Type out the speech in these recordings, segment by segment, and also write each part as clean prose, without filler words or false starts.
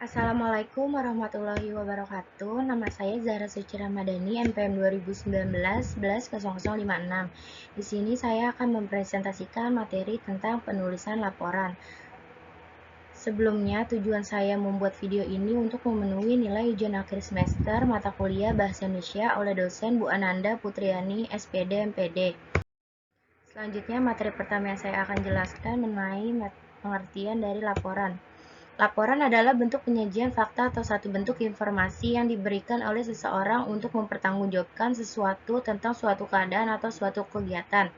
Assalamualaikum warahmatullahi wabarakatuh. Nama saya Zahra Suci Ramadhani, NPM 2019 110056. Di sini saya akan mempresentasikan materi tentang penulisan laporan. Sebelumnya, tujuan saya membuat video ini untuk memenuhi nilai ujian akhir semester mata kuliah Bahasa Indonesia oleh dosen Bu Ananda Putriani, SPD, MPD. Selanjutnya, materi pertama yang saya akan jelaskan mengenai pengertian dari laporan. Laporan adalah bentuk penyajian fakta atau satu bentuk informasi yang diberikan oleh seseorang untuk mempertanggungjawabkan sesuatu tentang suatu keadaan atau suatu kegiatan.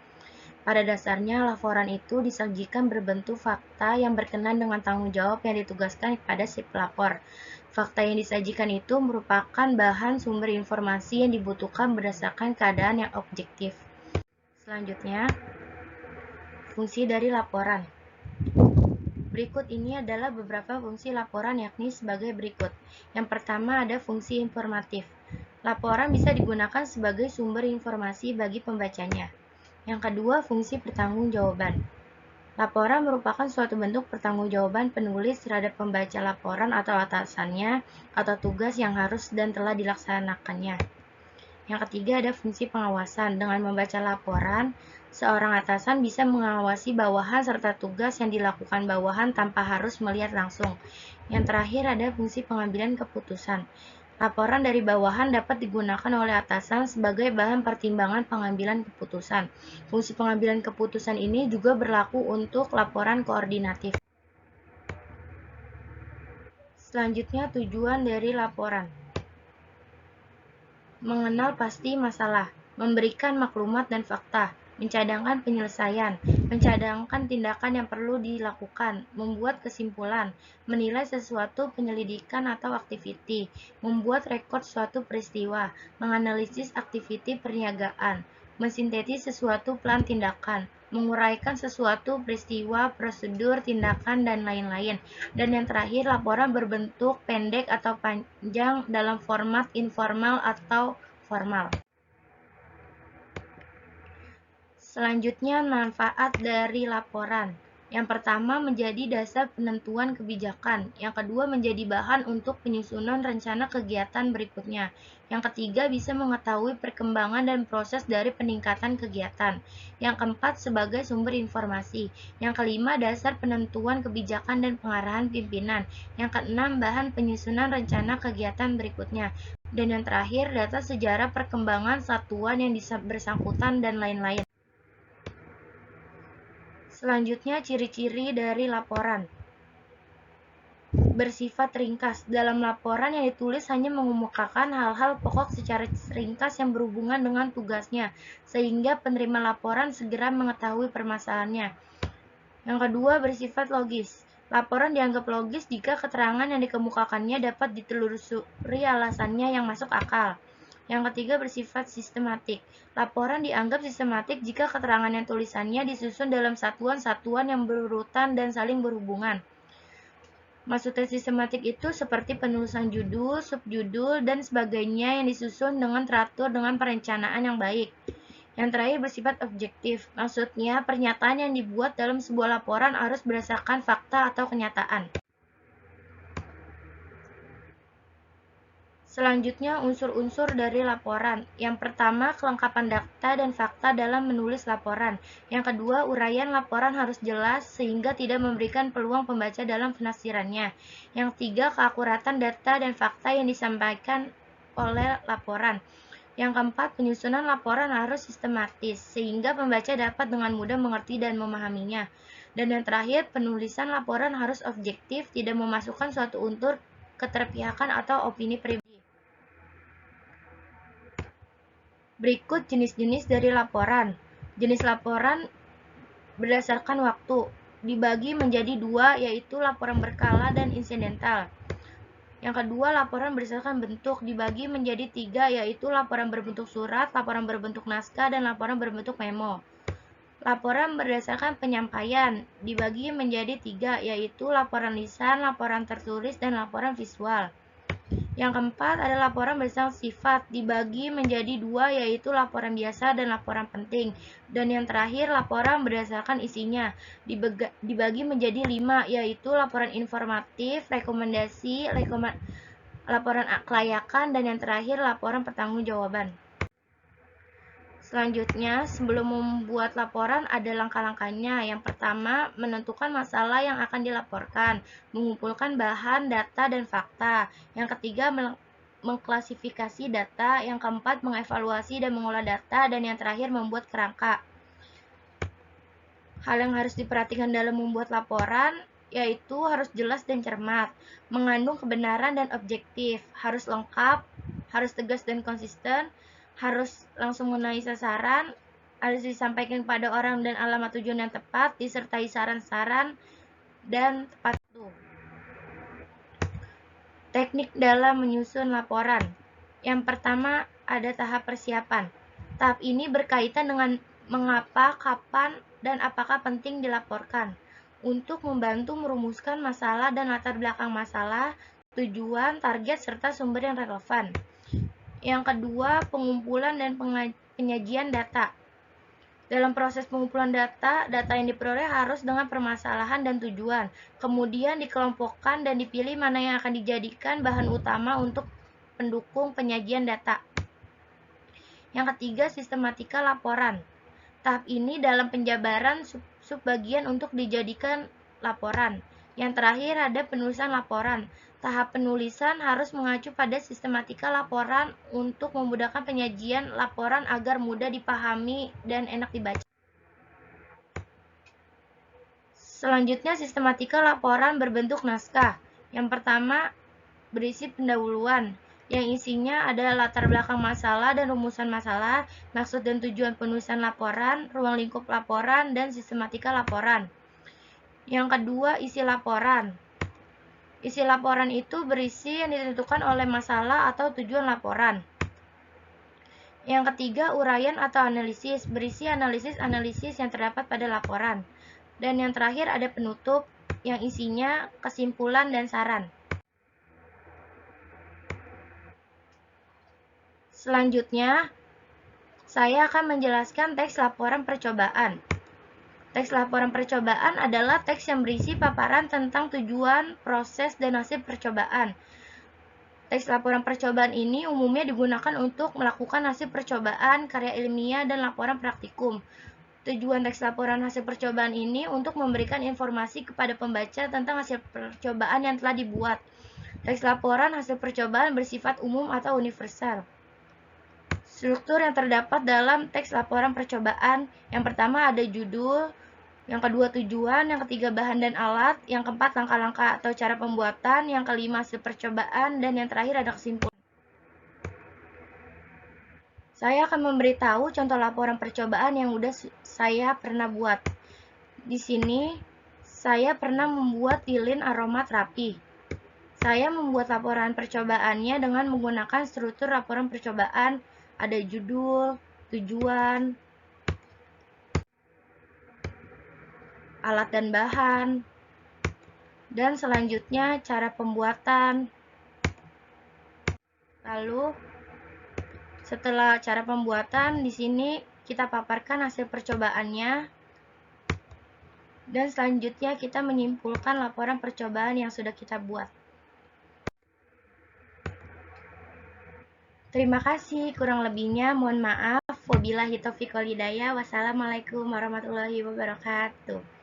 Pada dasarnya, laporan itu disajikan berbentuk fakta yang berkenaan dengan tanggung jawab yang ditugaskan kepada si pelapor. Fakta yang disajikan itu merupakan bahan sumber informasi yang dibutuhkan berdasarkan keadaan yang objektif. Selanjutnya, fungsi dari laporan. Berikut ini adalah beberapa fungsi laporan yakni sebagai berikut. Yang pertama ada fungsi informatif. Laporan bisa digunakan sebagai sumber informasi bagi pembacanya. Yang kedua, fungsi pertanggungjawaban. Laporan merupakan suatu bentuk pertanggungjawaban penulis terhadap pembaca laporan atau atasannya atau tugas yang harus dan telah dilaksanakannya. Yang ketiga ada fungsi pengawasan. Dengan membaca laporan, seorang atasan bisa mengawasi bawahan serta tugas yang dilakukan bawahan tanpa harus melihat langsung. Yang terakhir ada fungsi pengambilan keputusan. Laporan dari bawahan dapat digunakan oleh atasan sebagai bahan pertimbangan pengambilan keputusan. Fungsi pengambilan keputusan ini juga berlaku untuk laporan koordinatif. Selanjutnya tujuan dari laporan. Mengenal pasti masalah, memberikan maklumat dan fakta, mencadangkan penyelesaian, mencadangkan tindakan yang perlu dilakukan, membuat kesimpulan, menilai sesuatu penyelidikan atau aktiviti, membuat rekod suatu peristiwa, menganalisis aktiviti perniagaan, mensintetis sesuatu plan tindakan, menguraikan sesuatu peristiwa, prosedur, tindakan, dan lain-lain. Dan yang terakhir, laporan berbentuk pendek atau panjang dalam format informal atau formal. Selanjutnya, manfaat dari laporan. Yang pertama, menjadi dasar penentuan kebijakan. Yang kedua, menjadi bahan untuk penyusunan rencana kegiatan berikutnya. Yang ketiga, bisa mengetahui perkembangan dan proses dari peningkatan kegiatan. Yang keempat, sebagai sumber informasi. Yang kelima, dasar penentuan kebijakan dan pengarahan pimpinan. Yang keenam, bahan penyusunan rencana kegiatan berikutnya. Dan yang terakhir, data sejarah perkembangan satuan yang bersangkutan dan lain-lain. Selanjutnya, ciri-ciri dari laporan. Bersifat ringkas. Dalam laporan yang ditulis hanya mengemukakan hal-hal pokok secara ringkas yang berhubungan dengan tugasnya, sehingga penerima laporan segera mengetahui permasalahannya. Yang kedua, bersifat logis. Laporan dianggap logis jika keterangan yang dikemukakannya dapat ditelusuri alasannya yang masuk akal. Yang ketiga, bersifat sistematik. Laporan dianggap sistematik jika keterangan yang tulisannya disusun dalam satuan-satuan yang berurutan dan saling berhubungan. Maksudnya sistematik itu seperti penulisan judul, subjudul, dan sebagainya yang disusun dengan teratur dengan perencanaan yang baik. Yang terakhir, bersifat objektif. Maksudnya, pernyataan yang dibuat dalam sebuah laporan harus berdasarkan fakta atau kenyataan. Selanjutnya, unsur-unsur dari laporan. Yang pertama, kelengkapan data dan fakta dalam menulis laporan. Yang kedua, uraian laporan harus jelas sehingga tidak memberikan peluang pembaca dalam penafsirannya. Yang ketiga, keakuratan data dan fakta yang disampaikan oleh laporan. Yang keempat, penyusunan laporan harus sistematis sehingga pembaca dapat dengan mudah mengerti dan memahaminya. Dan yang terakhir, penulisan laporan harus objektif, tidak memasukkan suatu unsur keterpihakan atau opini pribadi. Berikut jenis-jenis dari laporan. Jenis laporan berdasarkan waktu dibagi menjadi dua, yaitu laporan berkala dan insidental. Yang kedua, laporan berdasarkan bentuk dibagi menjadi tiga, yaitu laporan berbentuk surat, laporan berbentuk naskah, dan laporan berbentuk memo. Laporan berdasarkan penyampaian dibagi menjadi tiga, yaitu laporan lisan, laporan tertulis, dan laporan visual. Yang keempat ada laporan berdasarkan sifat, dibagi menjadi dua, yaitu laporan biasa dan laporan penting. Dan yang terakhir laporan berdasarkan isinya, dibagi menjadi 5, yaitu laporan informatif, rekomendasi, laporan kelayakan, dan yang terakhir laporan pertanggungjawaban. Selanjutnya, sebelum membuat laporan ada langkah-langkahnya. Yang pertama, menentukan masalah yang akan dilaporkan, mengumpulkan bahan, data, dan fakta. Yang ketiga, mengklasifikasi data. Yang keempat, mengevaluasi dan mengolah data. Dan yang terakhir, membuat kerangka. Hal yang harus diperhatikan dalam membuat laporan yaitu harus jelas dan cermat, mengandung kebenaran dan objektif, harus lengkap, harus tegas dan konsisten, harus langsung mengenai sasaran, harus disampaikan kepada orang dan alamat tujuan yang tepat, disertai saran-saran dan tepat waktu. Teknik dalam menyusun laporan. Yang pertama ada tahap persiapan. Tahap ini berkaitan dengan mengapa, kapan, dan apakah penting dilaporkan. Untuk membantu merumuskan masalah dan latar belakang masalah, tujuan, target, serta sumber yang relevan. Yang kedua, pengumpulan dan penyajian data. Dalam proses pengumpulan data, data yang diperoleh harus dengan permasalahan dan tujuan. Kemudian dikelompokkan dan dipilih mana yang akan dijadikan bahan utama untuk pendukung penyajian data. Yang ketiga, sistematika laporan. Tahap ini dalam penjabaran sub-bagian untuk dijadikan laporan. Yang terakhir ada penulisan laporan. Tahap penulisan harus mengacu pada sistematika laporan untuk memudahkan penyajian laporan agar mudah dipahami dan enak dibaca. Selanjutnya, sistematika laporan berbentuk naskah. Yang pertama, berisi pendahuluan, yang isinya adalah latar belakang masalah dan rumusan masalah, maksud dan tujuan penulisan laporan, ruang lingkup laporan, dan sistematika laporan. Yang kedua, isi laporan. Isi laporan itu berisi yang ditentukan oleh masalah atau tujuan laporan. Yang ketiga, uraian atau analisis, berisi analisis yang terdapat pada laporan. Dan yang terakhir ada penutup, yang isinya kesimpulan dan saran. Selanjutnya, saya akan menjelaskan teks laporan percobaan. Teks laporan percobaan adalah teks yang berisi paparan tentang tujuan, proses, dan hasil percobaan. Teks laporan percobaan ini umumnya digunakan untuk melakukan hasil percobaan, karya ilmiah, dan laporan praktikum. Tujuan teks laporan hasil percobaan ini untuk memberikan informasi kepada pembaca tentang hasil percobaan yang telah dibuat. Teks laporan hasil percobaan bersifat umum atau universal. Struktur yang terdapat dalam teks laporan percobaan, yang pertama ada judul, yang kedua tujuan, yang ketiga bahan dan alat, yang keempat langkah-langkah atau cara pembuatan, yang kelima hasil percobaan, dan yang terakhir ada kesimpulan. Saya akan memberitahu contoh laporan percobaan yang udah saya pernah buat. Di sini, saya pernah membuat lilin aromaterapi. Saya membuat laporan percobaannya dengan menggunakan struktur laporan percobaan, ada judul, tujuan, alat dan bahan, dan selanjutnya cara pembuatan. Lalu, setelah cara pembuatan, di sini kita paparkan hasil percobaannya. Dan selanjutnya kita menyimpulkan laporan percobaan yang sudah kita buat. Terima kasih, kurang lebihnya mohon maaf. Wabillahi taufiq wal hidayah. Wassalamualaikum warahmatullahi wabarakatuh.